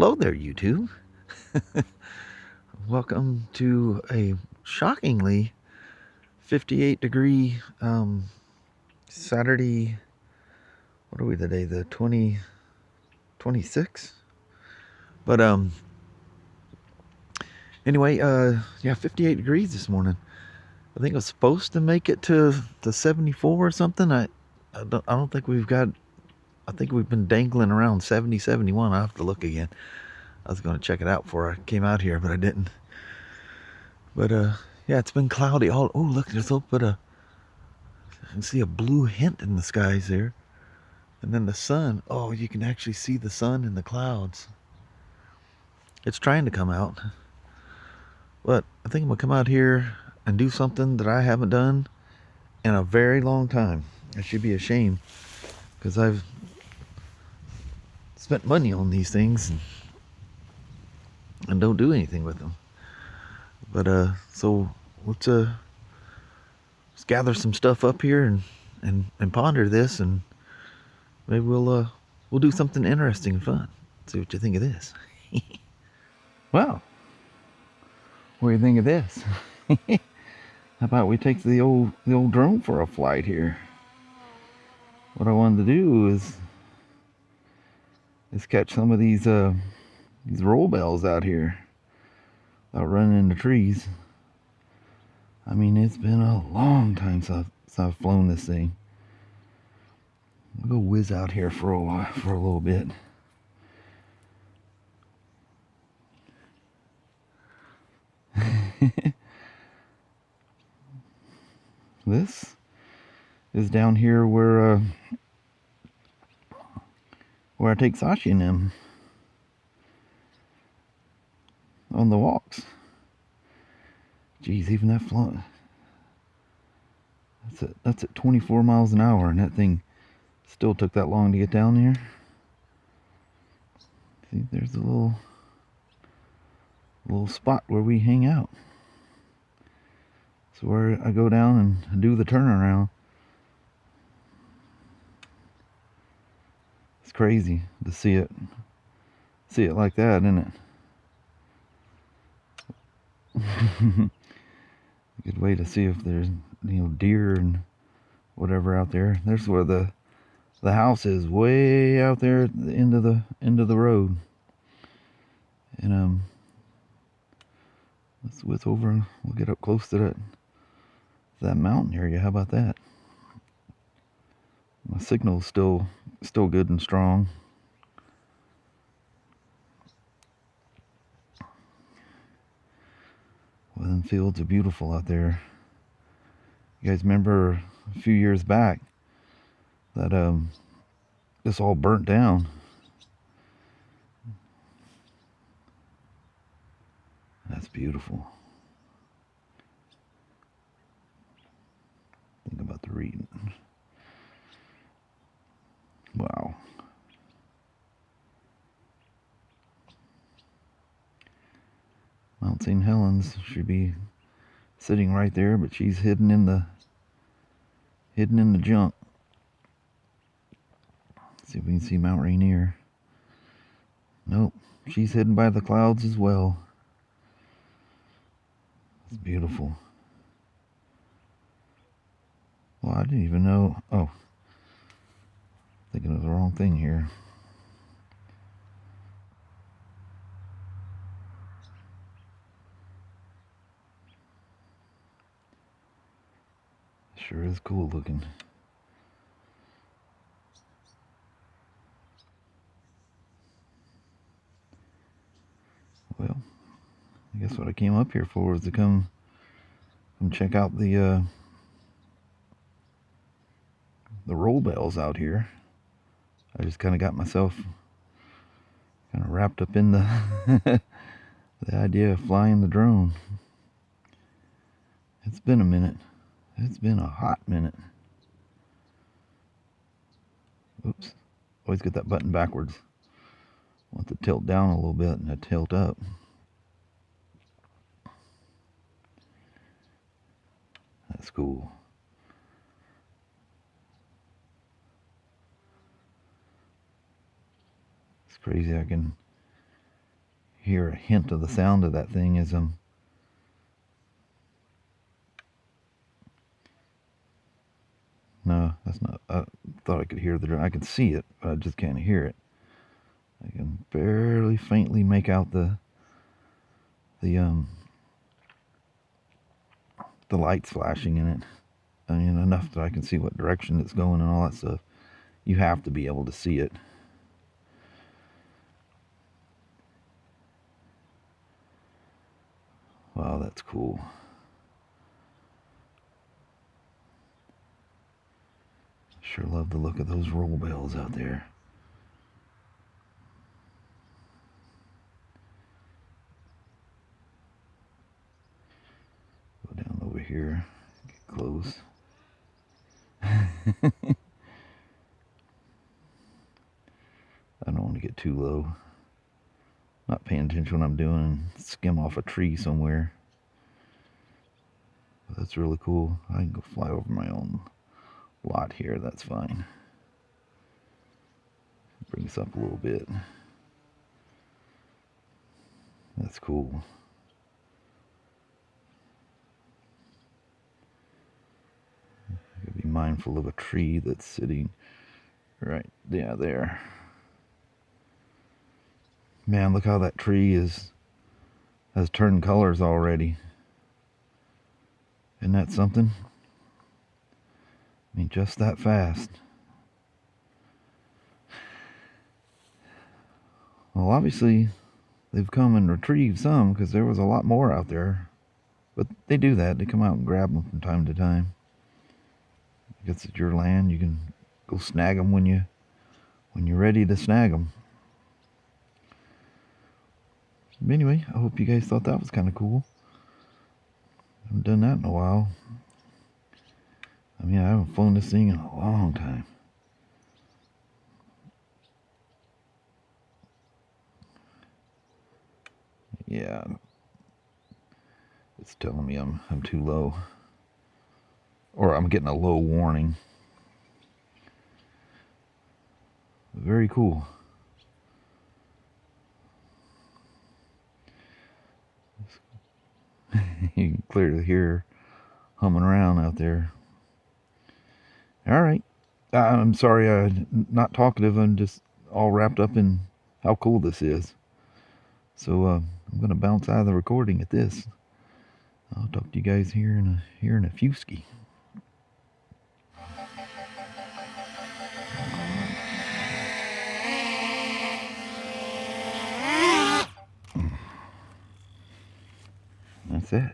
Hello there, YouTube. Welcome to a shockingly 58-degree Saturday. What are we today? The 26th. But anyway, yeah, 58 degrees this morning. I think I was supposed to make it to 74 or something. I don't think we've got. I think we've been dangling around 70, 71. I'll have to look again. I was going to check it out before I came out here, but I didn't. But yeah, it's been cloudy all. Oh, look, there's a little bit of. I can see a blue hint in the skies there, and then the sun. Oh, you can actually see the sun in the clouds. It's trying to come out, but I think I'm gonna come out here and do something that I haven't done in a very long time. I should be ashamed because I've spent money on these things and don't do anything with them. But so let's gather some stuff up here and ponder this, and maybe we'll do something interesting and fun. See what you think of this. Well, what do you think of this? How about we take the old drone for a flight here? What I wanted to do is catch some of these roll bales out here without running into trees. I mean, it's been a long time since I've flown this thing. I'll go whiz out here for a little bit. This is down here where I take Sasha and them on the walks. Geez, even that flying. That's at 24 miles an hour, and that thing still took that long to get down there. See, there's a little spot where we hang out. So where I go down and do the turnaround. It's crazy to see it like that, isn't it? Good way to see if there's deer and whatever out there. There's where the house is, way out there at the end of the road. And let's whiz over and we'll get up close to that mountain area. How about that? My signal's still good and strong. Well, them fields are beautiful out there. You guys remember a few years back that this all burnt down. That's beautiful. Think about the reading. Wow. Mount St. Helens should be sitting right there, but she's hidden in the junk. See if we can see Mount Rainier. Nope, she's hidden by the clouds as well. It's beautiful. Well, I didn't even know. Oh, thinking of the wrong thing here. Sure is cool looking. Well, I guess what I came up here for was to come check out the roll bales out here. I just kind of got myself kind of wrapped up in the the idea of flying the drone. It's been a minute. It's been a hot minute. Oops. Always get that button backwards. Want to tilt down a little bit and then tilt up. That's cool. It's crazy. I can hear a hint of the sound of that thing as I'm... No, that's not... I thought I could hear the drone. I can see it, but I just can't hear it. I can barely faintly make out the lights flashing in it. I mean, enough that I can see what direction it's going and all that stuff. You have to be able to see it. Wow, that's cool. Sure love the look of those roll bales out there. Go down over here, get close. I don't want to get too low. Not paying attention to what I'm doing and skim off a tree somewhere. But that's really cool. I can go fly over my own lot here, that's fine. Bring this up a little bit. That's cool. Be mindful of a tree that's sitting right there. Man, look how that tree has turned colors already. Isn't that something? I mean, just that fast. Well, obviously they've come and retrieved some, because there was a lot more out there. But they do that. They come out and grab them from time to time. I guess it's your land. You can go snag them when you're ready to snag them. But anyway, I hope you guys thought that was kind of cool. I haven't done that in a while. I mean, I haven't flown this thing in a long time. Yeah, it's telling me I'm too low, or I'm getting a low warning. Very cool. You can clearly hear humming around out there. All right, I'm sorry, I'm not talkative. I'm just all wrapped up in how cool this is. So I'm gonna bounce out of the recording at this. I'll talk to you guys here in a few ski. That's it.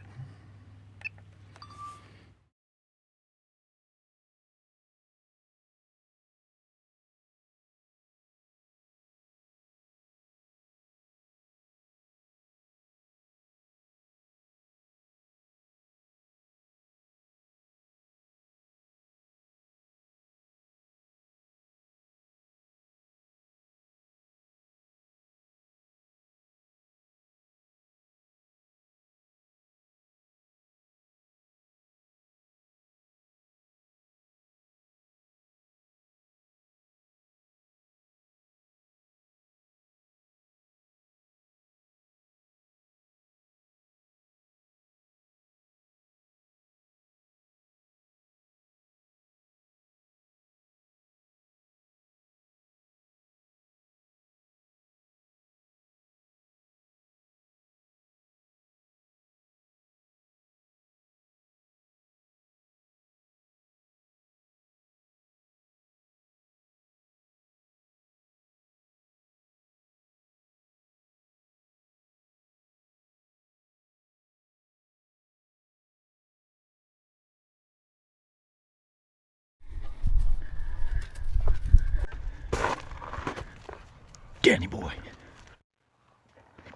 Danny boy.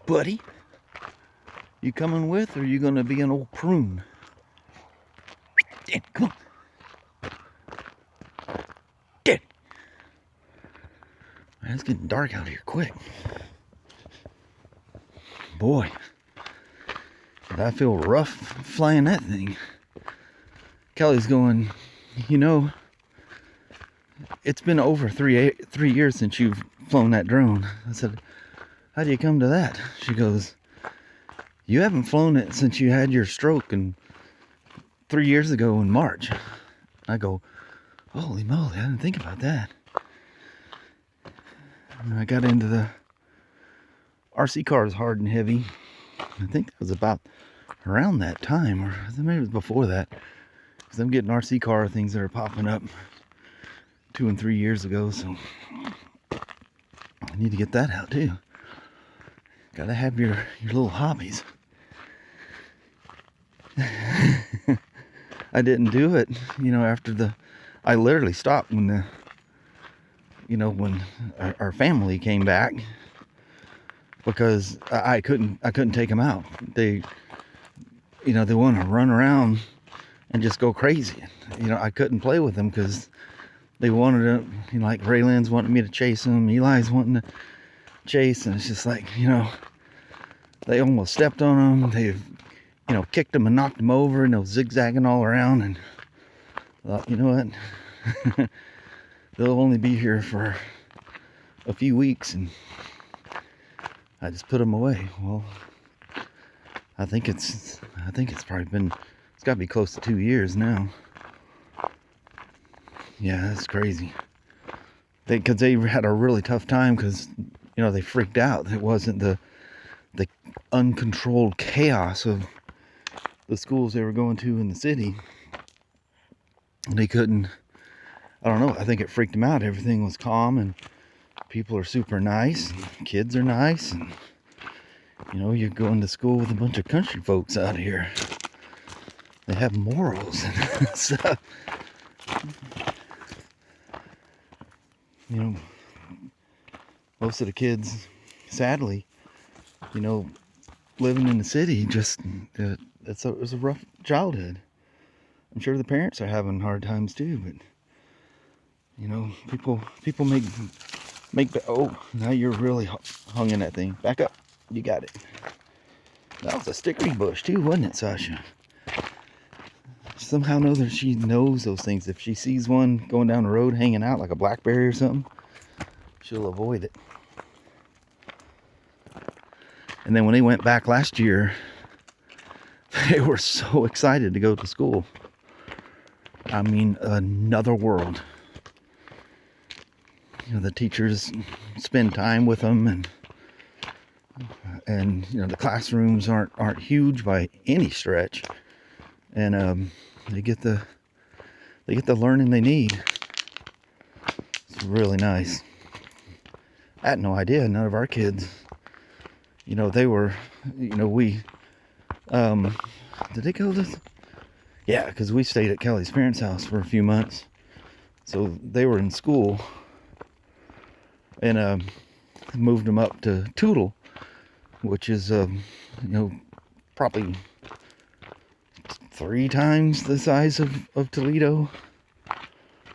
Buddy, you coming with, or are you gonna be an old prune? Danny, come on. Danny. Man, it's getting dark out here quick. Boy, did I feel rough flying that thing. Kelly's going, you know, it's been over three years since you've flown that drone. I said, how do you come to that? She goes, you haven't flown it since you had your stroke 3 years ago in March. I go, holy moly, I didn't think about that. And I got into the RC cars hard and heavy. I think that was about around that time, or maybe it was before that. Because I'm getting RC car things that are popping up 2 and 3 years ago, so I need to get that out too. Gotta have your little hobbies. I didn't do it, after I literally stopped when when our family came back, because I couldn't take them out. They want to run around and just go crazy. I couldn't play with them because they wanted to, like Raylan's wanting me to chase them, Eli's wanting to chase, and it's just like, they almost stepped on them. They, kicked them and knocked them over, and they're zigzagging all around, and thought, you know what, they'll only be here for a few weeks, and I just put them away. Well, I think it's probably been, it's got to be close to 2 years now. Yeah, that's crazy. Because they had a really tough time, because they freaked out. It wasn't the uncontrolled chaos of the schools they were going to in the city. They couldn't, I don't know, I think it freaked them out. Everything was calm, and people are super nice, and kids are nice, and you're going to school with a bunch of country folks out here. They have morals and stuff. Most of the kids, sadly, living in the city, just it was a rough childhood. I'm sure the parents are having hard times too, but people make oh, now you're really hung in that thing. Back up, you got it. That was a stickery bush too, wasn't it, Sasha? Somehow know that she knows those things. If she sees one going down the road hanging out like a blackberry or something, she'll avoid it. And then when they went back last year, they were so excited to go to school. I mean, another world. The teachers spend time with them, and the classrooms aren't huge by any stretch, and they get the learning they need. It's really nice. I had no idea. None of our kids, they were, we, did they go to, yeah, because we stayed at Kelly's parents' house for a few months. So they were in school, and moved them up to Toledo, which is, probably 3 times the size of Toledo.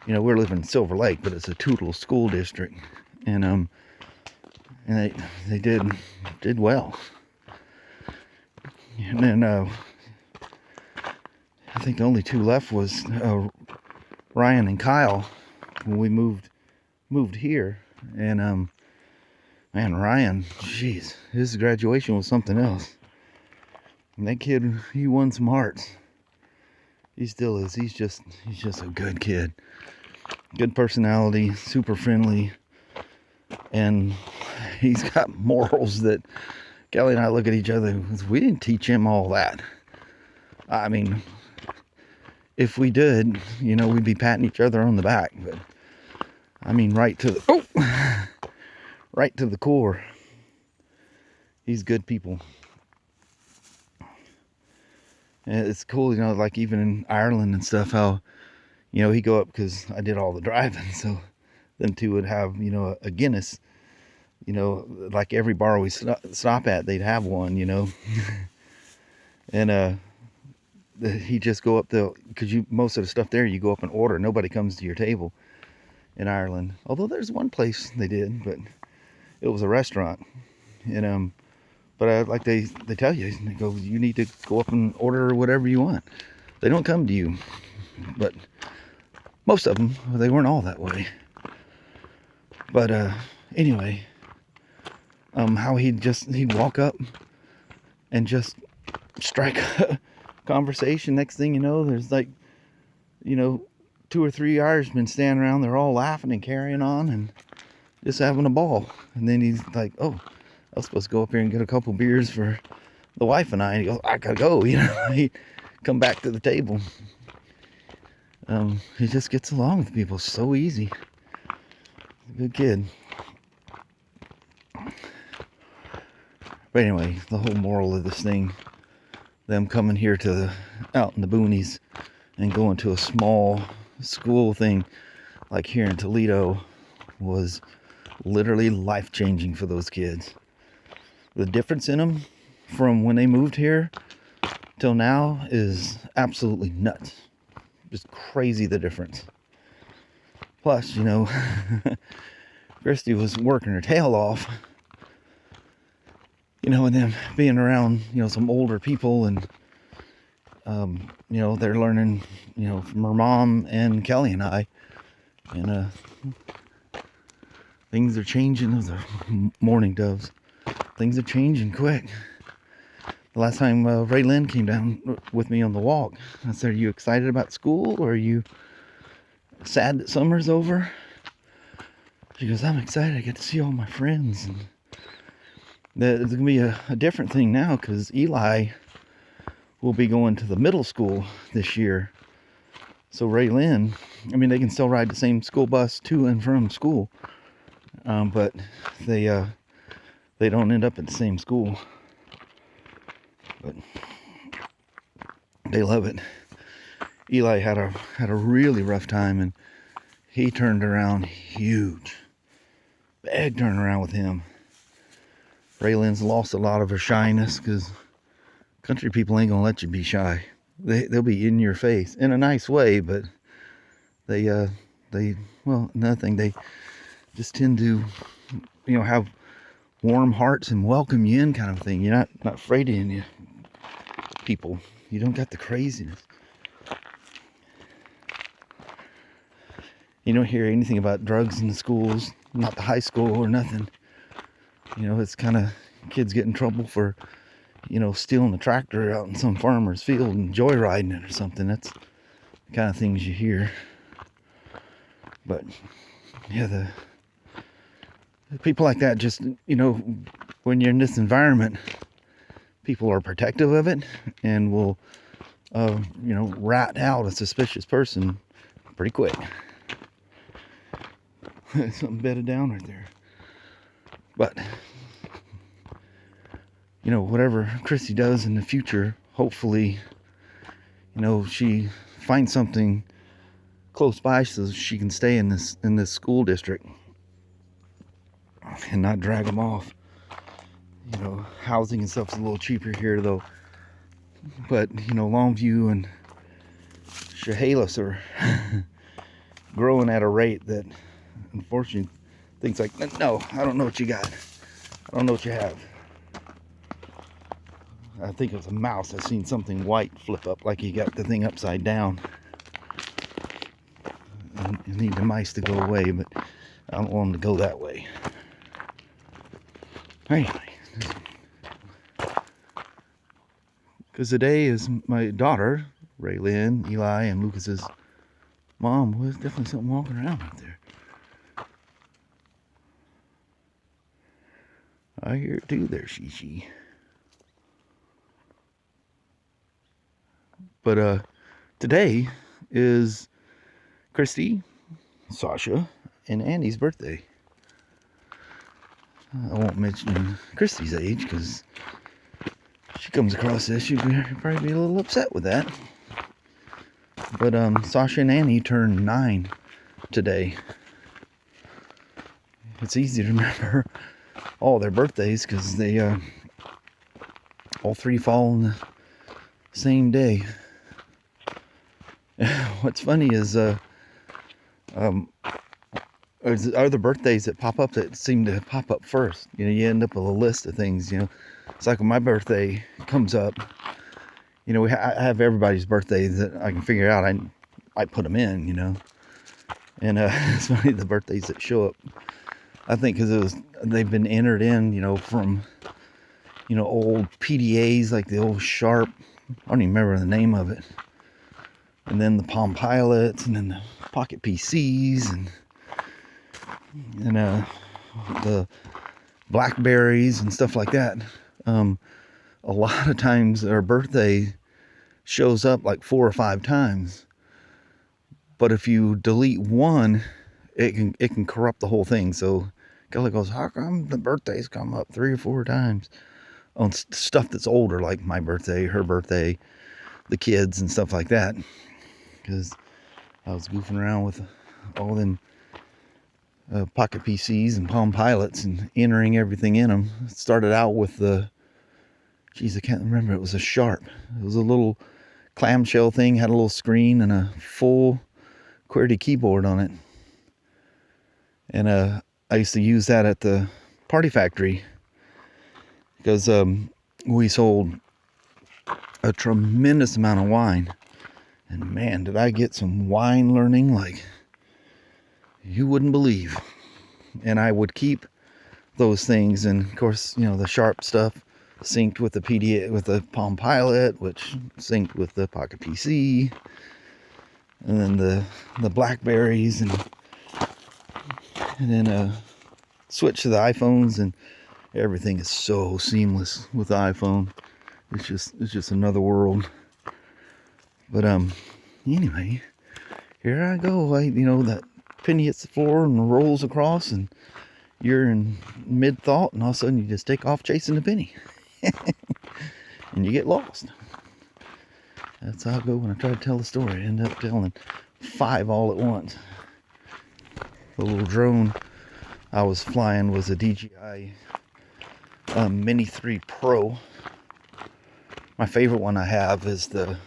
We're living in Silver Lake, but it's a Toledo school district, and they did well. And then I think the only 2 left was Ryan and Kyle when we moved here. And man, Ryan, jeez, his graduation was something else. And that kid, he won some hearts. He still is. He's just a good kid. Good personality, super friendly, and he's got morals that Kelly and I look at each other. We didn't teach him all that. I mean, if we did, we'd be patting each other on the back. But I mean, right to the core. He's good people. And it's cool, like even in Ireland and stuff, how, he'd go up, because I did all the driving, so them two would have, a Guinness, like every bar we stop at, they'd have one, and he'd just go up because most of the stuff there, you go up and order, nobody comes to your table in Ireland, although there's one place they did, but it was a restaurant, and but like they tell you, they go, you need to go up and order whatever you want. They don't come to you. But most of them, they weren't all that way. But anyway, how he'd walk up and just strike a conversation. Next thing you know, there's like, 2 or 3 Irishmen standing around. They're all laughing and carrying on and just having a ball. And then he's like, "Oh, I was supposed to go up here and get a couple beers for the wife and I." And he goes, "I gotta go," He come back to the table. He just gets along with people so easy. Good kid. But anyway, the whole moral of this thing, them coming here out in the boonies and going to a small school thing like here in Toledo, was literally life-changing for those kids. The difference in them from when they moved here till now is absolutely nuts. Just crazy, the difference. Plus, Christy was working her tail off, and them being around, some older people, and they're learning, from her mom and Kelly and I, and things are changing. Those are morning doves. Things are changing quick. The last time Raylan came down with me on the walk, I said, "Are you excited about school, or are you sad that summer's over?" She goes, "I'm excited. I get to see all my friends." And there's going to be a different thing now, because Eli will be going to the middle school this year. So Raylan, they can still ride the same school bus to and from school, but they don't end up at the same school. But they love it. Eli had a really rough time, and he turned around huge. Big turnaround with him. Raylan's lost a lot of her shyness, because country people ain't gonna let you be shy. They'll be in your face in a nice way, but they another thing, they just tend to have warm hearts and welcome you in, kind of thing. You're not afraid of any people. You don't got the craziness. You don't hear anything about drugs in the schools, not the high school or nothing. It's kind of kids get in trouble for stealing a tractor out in some farmer's field and joyriding it or something. That's the kind of things you hear. But yeah, the people like that, just when you're in this environment, people are protective of it and will rat out a suspicious person pretty quick. Something bedded down right there. But whatever Christy does in the future, hopefully she finds something close by so she can stay in this school district and not drag them off. Housing and stuff's a little cheaper here though, but Longview and Chehalis are growing at a rate that, unfortunately, things like, "No, I don't know what you got. I don't know what you have." I think it was a mouse. I seen something white flip up, like he got the thing upside down. I need the mice to go away, but I don't want them to go that way. Anyway, because today is my daughter, Raylyn, Eli, and Lucas's mom. Well, there's definitely something walking around out there. I hear it too there, she. But today is Christy, Sasha, and Annie's birthday. I won't mention Christy's age, because she comes across this, she'd probably be a little upset with that. But Sasha and Annie turned 9 today. It's easy to remember all their birthdays, because they all 3 fall on the same day. What's funny is are the birthdays that pop up that seem to pop up first. You end up with a list of things. It's like when my birthday comes up, I have everybody's birthdays that I can figure out. I put them in, and it's funny, the birthdays that show up I think because they've been entered in, from, old PDAs, like the old Sharp. I don't even remember the name of it. And then the Palm Pilots, and then the Pocket PCs, and the BlackBerrys and stuff like that. A lot of times their birthday shows up like 4 or 5 times. But if you delete one, it can corrupt the whole thing. So Kelly goes, how come the birthdays come up 3 or 4 times on stuff that's older, like my birthday, her birthday, the kids and stuff like that? Because I was goofing around with all them Pocket PCs and Palm Pilots and entering everything in them. It started out with I can't remember. It was a Sharp. It was a little clamshell thing, had a little screen and a full QWERTY keyboard on it. And I used to use that at the Party Factory because we sold a tremendous amount of wine. And man, did I get some wine learning like you wouldn't believe. And I would keep those things, and of course, the Sharp stuff synced with the PDA, with the Palm Pilot, which synced with the Pocket PC, and then the BlackBerrys, and then switch to the iPhones, and everything is so seamless with the iPhone. It's just another world. But anyway, here I go. That penny hits the floor and rolls across, and you're in mid-thought, and all of a sudden you just take off chasing the penny. And you get lost. That's how I go when I try to tell the story. I end up telling 5 all at once. The little drone I was flying was a DJI Mini 3 Pro. My favorite one I have is the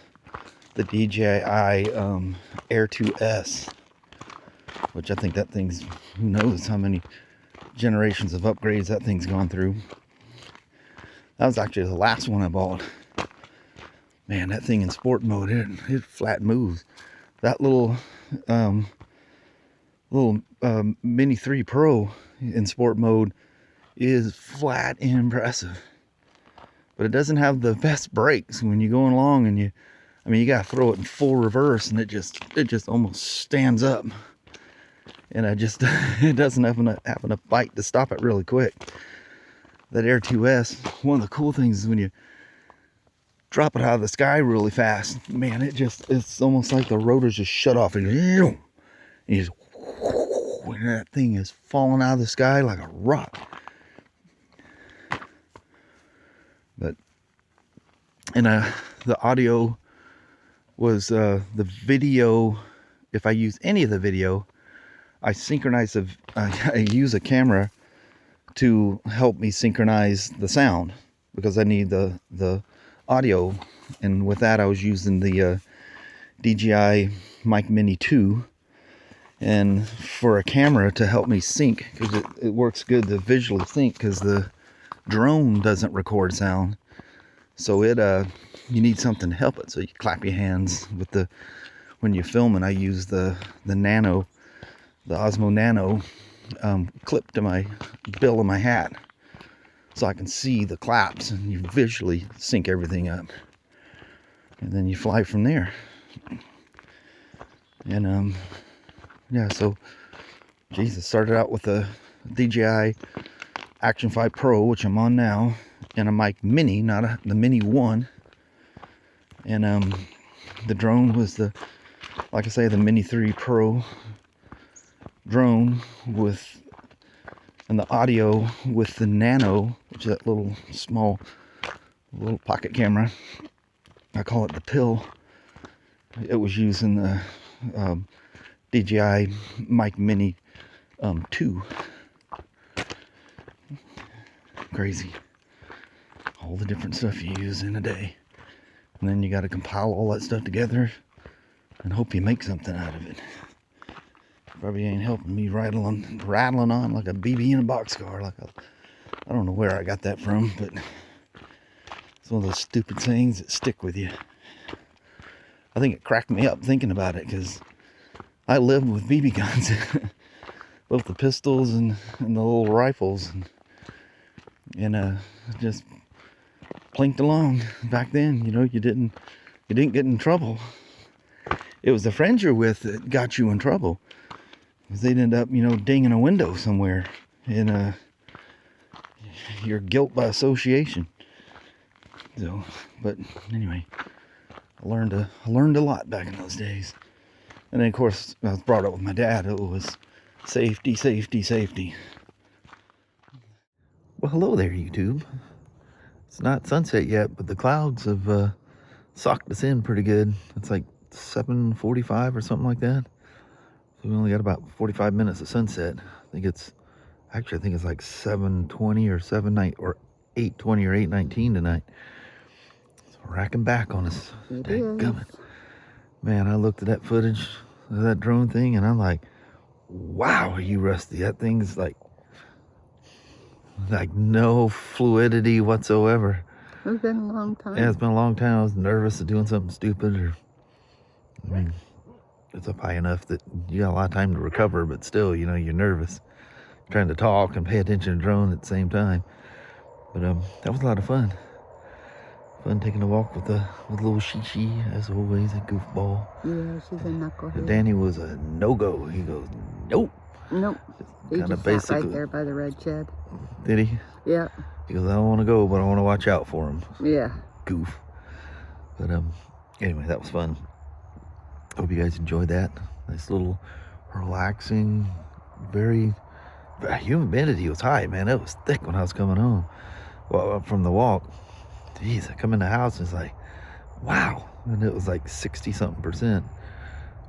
DJI Air 2S, which I think that thing's, who knows how many generations of upgrades that thing's gone through. That was actually the last one I bought. Man, that thing in sport mode, it flat moves. That little Mini 3 Pro in sport mode is flat and impressive. But it doesn't have the best brakes when you're going along, and you gotta throw it in full reverse, and it just almost stands up. And it doesn't have enough bite to stop it really quick. That Air 2S, one of the cool things is when you drop it out of the sky really fast, man, it's almost like the rotors just shut off, and you just, and that thing is falling out of the sky like a rock. But, and the audio was the video. If I use any of the video, I synchronize I use a camera to help me synchronize the sound, because I need the audio. And with that, I was using the DJI Mini 2, and for a camera to help me sync, because it works good to visually sync, because the drone doesn't record sound. So you need something to help it. So you clap your hands when you're filming. I use the Nano, the Osmo Nano, clip to my bill of my hat, so I can see the claps, and you visually sync everything up, and then you fly from there. And so Jesus, started out with a DJI Action 5 Pro, which I'm on now, and a mic Mini, not the Mini 1. And the drone was like I say, the Mini 3 Pro drone and the audio with the Nano, which is that little small pocket camera. I call it the pill. It was using the DJI Mini 2. Crazy. All the different stuff you use in a day. And then you got to compile all that stuff together and hope you make something out of it. Probably ain't helping me rattling on like a BB in a boxcar. I don't know where I got that from, but it's one of those stupid things that stick with you. I think it cracked me up thinking about it, because I lived with BB guns. both the pistols and the little rifles, and just plinked along. Back then, you didn't get in trouble. It was the friends you're with that got you in trouble, because they'd end up, dinging a window somewhere, and your guilt by association. So, but anyway, I learned a lot back in those days. And then, of course, I was brought up with my dad. It was safety, safety, safety. Well, hello there, YouTube. It's not sunset yet, but the clouds have socked us in pretty good. It's like 7:45 or something like that. So we only got about 45 minutes of sunset. I think it's like 7:20 or 7:09 or 8:20 or 8:19 tonight. So racking back on us. Dadgummit. Man, I looked at that footage of that drone thing, and I'm like, wow, are you rusty? That thing's like no fluidity whatsoever. It's been a long time. Yeah, it's been a long time. I was nervous of doing something stupid, it's up high enough that you got a lot of time to recover, but still, you're nervous. Trying to talk and pay attention to drone at the same time. But that was a lot of fun. Fun taking a walk with little Shishi, as always, a goofball. Yeah, she's a knucklehead. Danny was a no-go. He goes, nope. Nope. He just sat right there by the red shed. Did he? Yeah. He goes, I don't want to go, but I want to watch out for him. Yeah. Goof. But anyway, that was fun. Hope you guys enjoyed that. Nice little relaxing, very humidity was high, man. It was thick when I was coming home. Well, from the walk. Jeez, I come in the house and it's like, wow. And it was like 60-something%,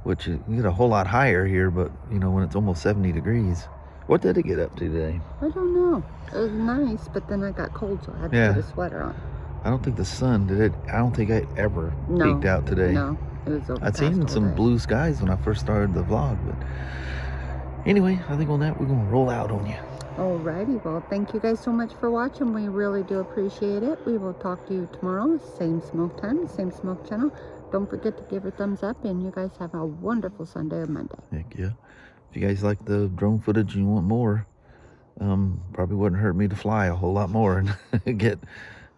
which you get a whole lot higher here, but when it's almost 70 degrees. What did it get up to today? I don't know. It was nice, but then I got cold, so I had to put a sweater on. I don't think the sun did it. I don't think I ever peeked out today. No, it was overcast. I'd seen some blue skies when I first started the vlog, but anyway, I think on that we're gonna roll out on you. Alrighty, well, thank you guys so much for watching. We really do appreciate it. We will talk to you tomorrow, same smoke time, same smoke channel. Don't forget to give a thumbs up, and you guys have a wonderful Sunday or Monday. Heck yeah. If you guys like the drone footage and you want more, probably wouldn't hurt me to fly a whole lot more and get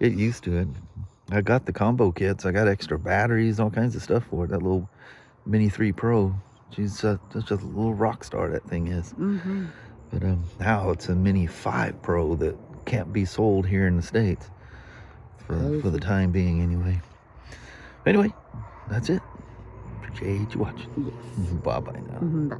used to it. I got the combo kits. I got extra batteries, all kinds of stuff for it. That little Mini 3 Pro. She's just a little rock star, that thing is. Mm-hmm. But now it's a Mini 5 Pro that can't be sold here in the States. For the time being, anyway. Anyway, that's it. Appreciate you watching. Yes. Bye-bye now. Mm-hmm. Bye.